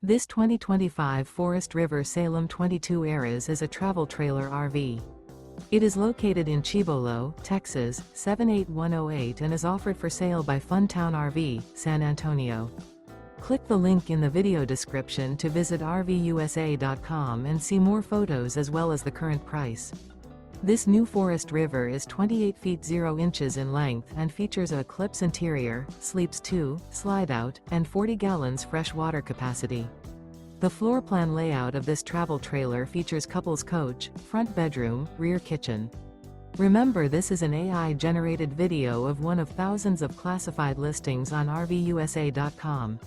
This 2025 Forest River Salem 22 Eras is a travel trailer RV. It is located in Cibolo, Texas, 78108 and is offered for sale by Funtown RV, San Antonio. Click the link in the video description to visit RVUSA.com and see more photos as well as the current price. This new Forest River is 28 feet 0 inches in length and features a ECLIPSE interior, sleeps 2, Slideout, and 40 gallons fresh water capacity. The floor plan layout of this travel trailer features couples coach, front bedroom, rear kitchen. Remember, this is an AI-generated video of one of thousands of classified listings on RVUSA.com.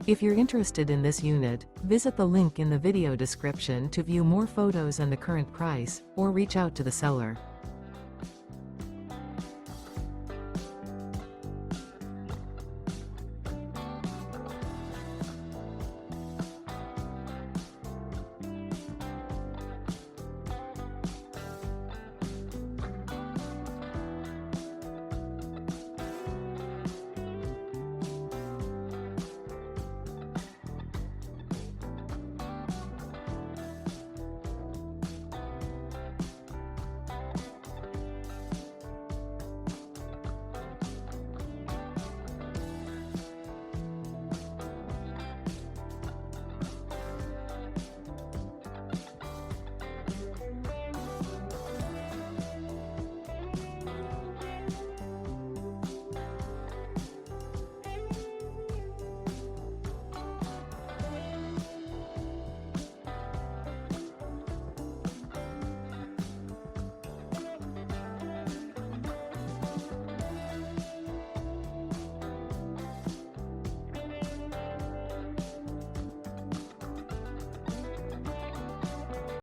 If you're interested in this unit, visit the link in the video description to view more photos and the current price, or reach out to the seller.